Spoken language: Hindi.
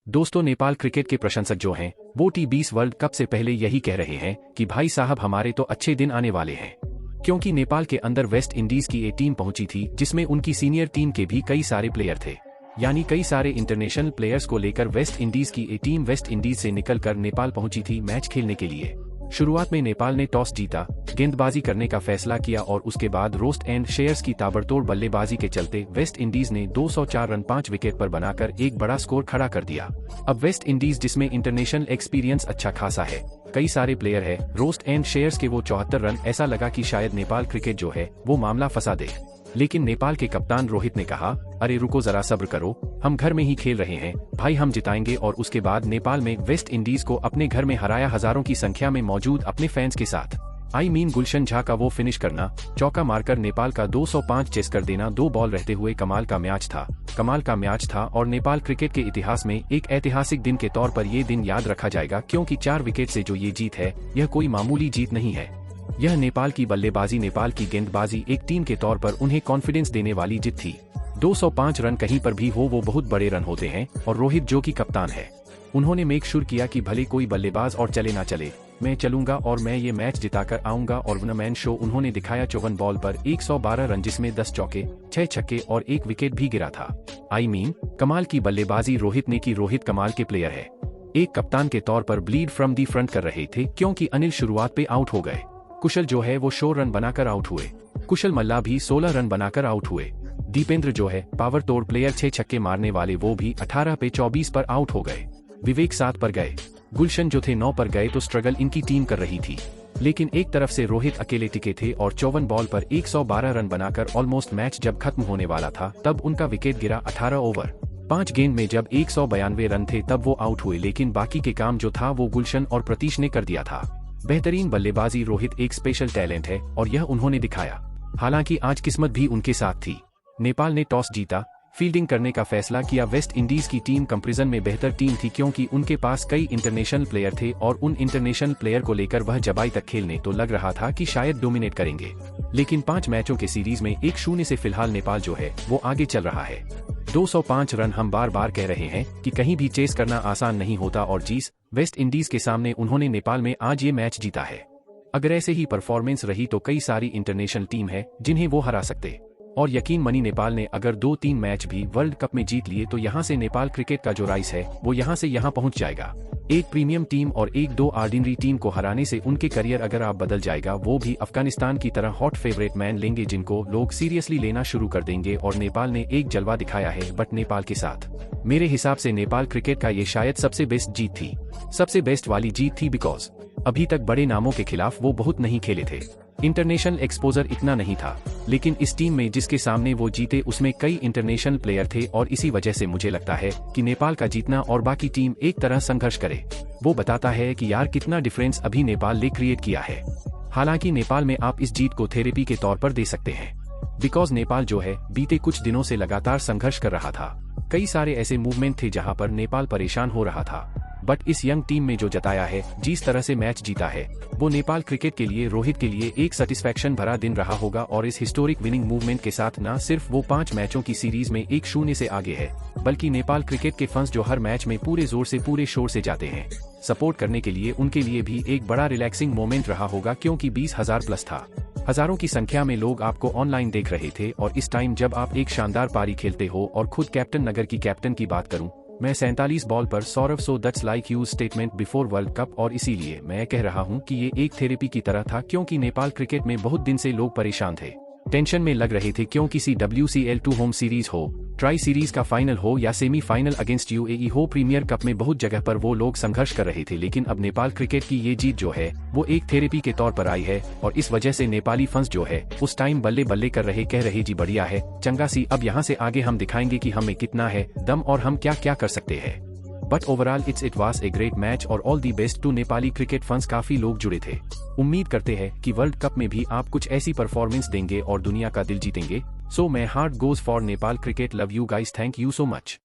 दोस्तों, नेपाल क्रिकेट के प्रशंसक जो हैं वो T20 वर्ल्ड कप से पहले यही कह रहे हैं कि भाई साहब हमारे तो अच्छे दिन आने वाले हैं, क्योंकि नेपाल के अंदर वेस्ट इंडीज की टीम पहुंची थी जिसमें उनकी सीनियर टीम के भी कई सारे प्लेयर थे। यानी कई सारे इंटरनेशनल प्लेयर्स को लेकर वेस्ट इंडीज की टीम वेस्ट इंडीज से निकलकर नेपाल पहुंची थी मैच खेलने के लिए। शुरुआत में नेपाल ने टॉस जीता, गेंदबाजी करने का फैसला किया और उसके बाद रोस्ट एंड शेयर्स की ताबड़तोड़ बल्लेबाजी के चलते वेस्ट इंडीज ने 204 रन 5 विकेट पर बनाकर एक बड़ा स्कोर खड़ा कर दिया। अब वेस्ट इंडीज जिसमें इंटरनेशनल एक्सपीरियंस अच्छा खासा है, कई सारे प्लेयर है, रोस्ट एंड शेयर्स के वो 74 रन, ऐसा लगा कि शायद नेपाल क्रिकेट जो है वो मामला फंसा दे। लेकिन नेपाल के कप्तान रोहित ने कहा, अरे रुको जरा सब्र करो, हम घर में ही खेल रहे हैं भाई, हम जिताएंगे। और उसके बाद नेपाल में वेस्ट इंडीज को अपने घर में हराया, हजारों की संख्या में मौजूद अपने फैंस के साथ। गुलशन झा का वो फिनिश करना, चौका मारकर नेपाल का 205 चेस कर देना 2 बॉल रहते हुए कमाल का मैच था और नेपाल क्रिकेट के इतिहास में एक ऐतिहासिक दिन के तौर पर ये दिन याद रखा जाएगा, क्योंकि 4 विकेट से जो ये जीत है यह कोई मामूली जीत नहीं है। यह नेपाल की बल्लेबाजी, नेपाल की गेंदबाजी, एक टीम के तौर पर उन्हें कॉन्फिडेंस देने वाली जीत थी। 205 रन कहीं पर भी हो वो बहुत बड़े रन होते हैं और रोहित जो कि कप्तान है, उन्होंने मेक श्योर किया कि भले कोई बल्लेबाज और चले ना चले, मैं चलूंगा और मैं ये मैच जिताकर आऊंगा। और वन मैन शो उन्होंने दिखाया 54 बॉल पर 112 रन, जिसमें 10 चौके, 6 छक्के और 1 विकेट भी गिरा था। कमाल की बल्लेबाजी रोहित ने की। रोहित कमाल के प्लेयर है, एक कप्तान के तौर पर ब्लीड फ्रॉम दी फ्रंट कर रहे थे, क्योंकि अनिल शुरुआत पे आउट हो गए। कुशल जो है वो 100 रन बनाकर आउट हुए। कुशल मल्ला भी 16 रन बनाकर आउट हुए। दीपेंद्र जो है पावर तोड़ प्लेयर, 6 छक्के मारने वाले, वो भी 18 पे 24 पर आउट हो गए। विवेक 7 पर गए। गुलशन जो थे 9 पर गए, तो स्ट्रगल इनकी टीम कर रही थी। लेकिन एक तरफ से रोहित अकेले टिके थे और 54 बॉल पर 112 रन बनाकर ऑलमोस्ट मैच जब खत्म होने वाला था तब उनका विकेट गिरा। 18 ओवर 5 गेंद में जब 192 रन थे तब वो आउट हुए, लेकिन बाकी के काम जो था वो गुलशन और प्रतीश ने कर दिया था। बेहतरीन बल्लेबाजी, रोहित एक स्पेशल टैलेंट है और यह उन्होंने दिखाया। हालांकि आज किस्मत भी उनके साथ थी। नेपाल ने टॉस जीता, फील्डिंग करने का फैसला किया। वेस्ट इंडीज की टीम कंपैरिजन में बेहतर टीम थी, क्योंकि उनके पास कई इंटरनेशनल प्लेयर थे और उन इंटरनेशनल प्लेयर को लेकर वह जबाई तक खेलने तो लग रहा था कि शायद डोमिनेट करेंगे। लेकिन 5 मैचों के सीरीज में 1-0 से फिलहाल नेपाल जो है वो आगे चल रहा है। 205 रन, हम बार बार कह रहे हैं कि कहीं भी चेस करना आसान नहीं होता और जीस वेस्ट इंडीज के सामने उन्होंने नेपाल में आज ये मैच जीता है। अगर ऐसे ही परफॉर्मेंस रही तो कई सारी इंटरनेशनल टीम है जिन्हें वो हरा सकते। और यकीन मनी नेपाल ने अगर 2-3 मैच भी वर्ल्ड कप में जीत लिए तो यहाँ से नेपाल क्रिकेट का जो राइस है वो यहाँ से यहाँ पहुँच जाएगा। एक प्रीमियम टीम और 1-2 ऑर्डिनरी टीम को हराने से उनके करियर अगर आप बदल जाएगा, वो भी अफगानिस्तान की तरह हॉट फेवरेट मैन लेंगे जिनको लोग सीरियसली लेना शुरू कर देंगे। और नेपाल ने एक जलवा दिखाया है, बट नेपाल के साथ मेरे हिसाब से नेपाल क्रिकेट का ये शायद सबसे बेस्ट जीत थी, सबसे बेस्ट वाली जीत थी, बिकॉज अभी तक बड़े नामों के खिलाफ वो बहुत नहीं खेले थे, इंटरनेशनल एक्सपोजर इतना नहीं था। लेकिन इस टीम में जिसके सामने वो जीते उसमें कई इंटरनेशनल प्लेयर थे और इसी वजह से मुझे लगता है कि नेपाल का जीतना और बाकी टीम एक तरह संघर्ष करे, वो बताता है कि यार कितना डिफरेंस अभी नेपाल ने क्रिएट किया है। हालांकि नेपाल में आप इस जीत को थेरेपी के तौर पर दे सकते हैं, बिकॉज नेपाल जो है बीते कुछ दिनों से लगातार संघर्ष कर रहा था। कई सारे ऐसे मूवमेंट थे जहां पर नेपाल परेशान हो रहा था, बट इस यंग टीम में जो जताया है, जिस तरह से मैच जीता है, वो नेपाल क्रिकेट के लिए, रोहित के लिए एक सेटिस्फैक्शन भरा दिन रहा होगा। और इस हिस्टोरिक विनिंग मूवमेंट के साथ न सिर्फ वो 5 मैचों की सीरीज में 1-0 से आगे है, बल्कि नेपाल क्रिकेट के फंस जो हर मैच में पूरे जोर से, पूरे शोर से जाते हैं सपोर्ट करने के लिए, उनके लिए भी एक बड़ा रिलैक्सिंग मोमेंट रहा होगा, क्योंकि 20,000 प्लस था। हजारों की संख्या में लोग आपको ऑनलाइन देख रहे थे। और इस टाइम जब आप एक शानदार पारी खेलते हो, और खुद कैप्टन नगर की कैप्टन की बात करूं मैं, 47 बॉल पर Sourav, so that's like use statement before world cup. और इसीलिए मैं कह रहा हूं कि ये एक थेरेपी की तरह था, क्योंकि नेपाल क्रिकेट में बहुत दिन से लोग परेशान थे, टेंशन में लग रहे थे, क्योंकि CWCL2 होम सीरीज हो, ट्राई सीरीज का फाइनल हो या सेमीफाइनल अगेंस्ट UAE हो, प्रीमियर कप में बहुत जगह पर वो लोग संघर्ष कर रहे थे। लेकिन अब नेपाल क्रिकेट की ये जीत जो है वो एक थेरेपी के तौर पर आई है, और इस वजह से नेपाली फंस जो है उस टाइम बल्ले बल्ले कर रहे, कह रहे जी बढ़िया है, चंगा सी, अब यहाँ से आगे हम दिखाएंगे कि हमें कितना है दम और हम क्या क्या कर सकते हैं। But overall it was a great match और all the best to Nepali cricket fans. काफी लोग जुड़े थे। उम्मीद करते हैं कि वर्ल्ड कप में भी आप कुछ ऐसी परफॉर्मेंस देंगे और दुनिया का दिल जीतेंगे। सो मैं heart goes for Nepal cricket, love you guys, thank you so much.